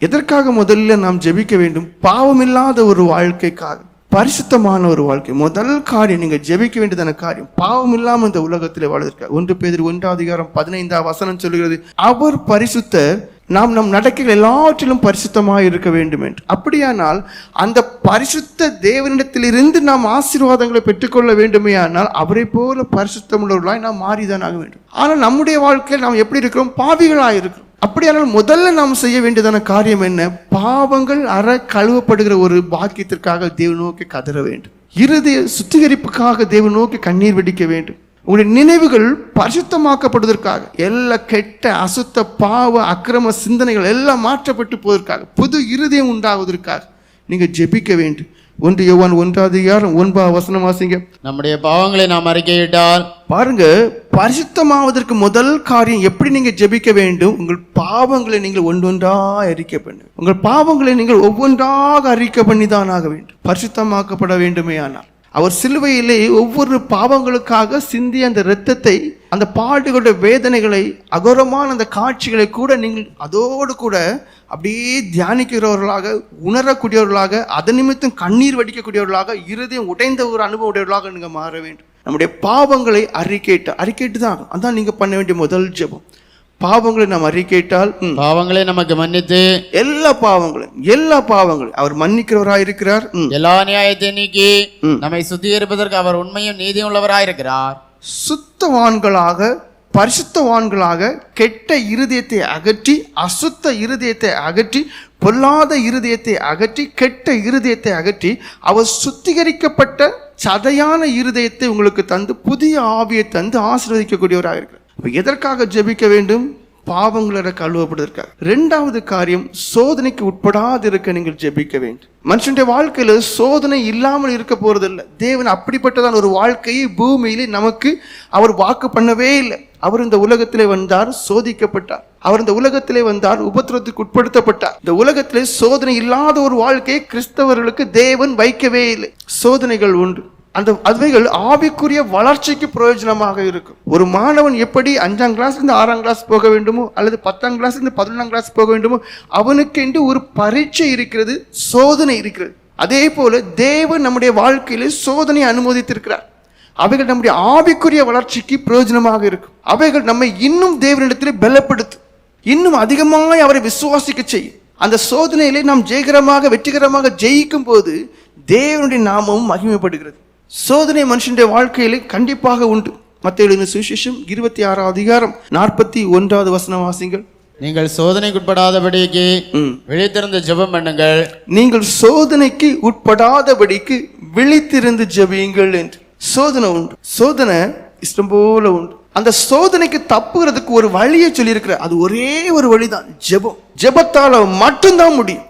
எதற்காக முதல்ல நாம் ஜெபிக்க வேண்டும்? பாவமில்லாத ஒரு வாழ்க்கைக்காக, பரிசுத்தமான ஒரு வாழ்க்கை. முதல் காரியம் நீங்க ஜெபிக்க வேண்டியதான காரியம் பாவம் இல்லாம இந்த உலகத்திலே வாழ்வதற்காக. 1 பேதுரு 1:15 சொல்லுகிறது, அவர் பரிசுத்தர், நாம் நம் நடக்கைகள் எல்லாவற்றிலும் பரிசுத்தமாக இருக்க வேண்டும் என்று. அப்படியானால் அந்த பரிசுத்த தேவனிடத்திலிருந்து நாம் ஆசீர்வாதங்களை பெற்றுக்கொள்ள வேண்டுமே, ஆனால் அவரை போல பரிசுத்தம் உள்ளவர்களாய் நாம் மாறிதான் ஆக வேண்டும். ஆனால் நம்முடைய வாழ்க்கையில் நாம் எப்படி இருக்கிறோம்? பாவிகளாக இருக்கிறோம். அப்படியானால் முதல்ல நாம் செய்ய வேண்டியதான காரியம் என்ன? பாவங்கள் கழுவப்படுகிற ஒரு பாக்கியத்திற்காக தேவன் நோக்கி கதற வேண்டும். இருதய சுத்திகரிப்புக்காக தேவன் நோக்கி கண்ணீர் வெடிக்க வேண்டும். உங்களுடைய நினைவுகள் பரிசுத்தமாக்கப்படுவதற்காக, எல்லா கெட்ட அசுத்த பாவ அக்கிரம சிந்தனைகள் எல்லாம் மாற்றப்பட்டு போவதற்காக, புது இருதயம் உண்டாவதற்காக நீங்க ஜெபிக்க வேண்டும். 1 யோவான் 1:9 வாசிங்க. நம்முடைய பாவங்களை நாம் அறிக்கையிட்டால், பாருங்க, பரிசுத்தமாவதற்கு முதல் காரியம் எப்படி நீங்க ஜெபிக்க வேண்டும்? உங்கள் பாவங்களை நீங்கள் ஒன்றொன்றாக அறிக்கை பண்ண, உங்கள் பாவங்களை நீங்கள் ஒவ்வொன்றாக அறிக்கை பண்ணிதான் ஆக வேண்டும். பரிசுத்தமாக்கப்பட வேண்டுமே. ஆனால் அவர் சிலுவையிலே ஒவ்வொரு பாவங்களுக்காக சிந்திய அந்த இரத்தத்தை, அந்த பாடுகளுடைய வேதனைகளை, அகோரமான அந்த காட்சிகளை கூட நீங்கள் அதோடு கூட அப்படியே தியானிக்கிறவர்களாக, உணரக்கூடியவர்களாக, அதன் நிமித்தம் கண்ணீர் வடிக்கக்கூடியவர்களாக, இருதயம் உடைந்த ஒரு அனுபவம் உடையவர்களாக நீங்க மாற வேண்டும். நம்முடைய பாவங்களை அறிக்கைட்டு தான். அதான் நீங்க பண்ண வேண்டிய முதல் ஜெபம். பாவங்களை நாம் அறிக்கையிட்டால் பாவங்களை நமக்கு மன்னித்து, எல்லா பாவங்களும் அவர் மன்னிக்கிறவராய் இருக்கிறார். எல்லா நியாயத்தை நீக்கி நம்மை சுத்திகரிப்பதற்கு அவர் உண்மையும் நீதியும் உள்ளவராய் இருக்கிறார். சுத்தவான்களாக, பரிசுத்தவான்களாக, கெட்ட இருதயத்தை அகற்றி, அசுத்த இருதயத்தை அகற்றி, பொல்லாத இருதயத்தை அகற்றி, கெட்ட இருதயத்தை அகற்றி, அவர் சுத்திகரிக்கப்பட்ட சதையான இருதயத்தை உங்களுக்கு தந்து, புதிய ஆவியை தந்து ஆசீர்வதிக்கக்கூடியவராக இருக்கிறார். எதற்காக ஜெபிக்க வேண்டும்? பாவங்களோட கழுவப்படுவதற்காக. 2வது காரியம், சோதனைக்கு உட்படாது இருக்க நீங்கள் ஜெபிக்க வேண்டும். மனுஷனுடைய வாழ்க்கையில சோதனை இல்லாமல் இருக்க போறதில்லை. தேவன் அப்படிப்பட்டதான் ஒரு வாழ்க்கையை பூமியிலே நமக்கு அவர் வாக்கு பண்ணவே இல்லை. அவர் இந்த உலகத்திலே வந்தார், சோதிக்கப்பட்டார். அவர் இந்த உலகத்திலே வந்தார், உபத்திரத்துக்கு உட்படுத்தப்பட்டார். இந்த உலகத்திலே சோதனை இல்லாத ஒரு வாழ்க்கையை கிறிஸ்தவர்களுக்கு தேவன் வைக்கவே இல்லை. சோதனைகள் உண்டு. அவைகள் ஆவிக்குரிய வளர்ச்சிக்கு பிரயோஜனமாக இருக்கும். ஒரு மாணவன் எப்படி 5ஆம் கிளாஸ்லேருந்து 6ஆம் கிளாஸ் போக வேண்டுமோ, அல்லது 10ஆம் கிளாஸ்லேருந்து 11ஆம் கிளாஸ் போக வேண்டுமோ, அவனுக்கு என்று ஒரு பரீட்சை இருக்கிறது, சோதனை இருக்கிறது. அதே போல தேவன் நம்முடைய வாழ்க்கையில சோதனை அனுமதித்திருக்கிறார். அவைகள் நம்முடைய ஆவிக்குரிய வளர்ச்சிக்கு பிரயோஜனமாக இருக்கும். அவைகள் நம்மை இன்னும் தேவனிடத்தில் பலப்படுத்தும், இன்னும் அதிகமாக அவரை விசுவாசிக்க செய்யும். அந்த சோதனையிலே நாம் வெற்றிகரமாக ஜெயிக்கும் போது தேவனுடைய நாமமும் மகிமைப்படுகிறது. சோதனை மனுஷனுடைய வாழ்க்கையிலே கண்டிப்பாக உண்டு. மத்தேயு எழுதின சுவிசேஷம் 26:41 வாசிங்கள். நீங்கள் சோதனைக்கு உட்படாதபடிக்கு விழித்திருந்து ஜெபம் பண்ணுங்கள். நீங்கள் சோதனைக்கு உட்படாதபடிக்கு விழித்திருந்து ஜெபியுங்கள் என்று. சோதனை உண்டு, சோதனை இஷ்டம் போல உண்டு. அந்த சோதனைக்கு தப்புகிறதுக்கு ஒரு வழியை சொல்லி இருக்கிற, அது ஒரே ஒரு வழிதான், ஜெபம். ஜெபத்தால மட்டும்தான் முடியும்.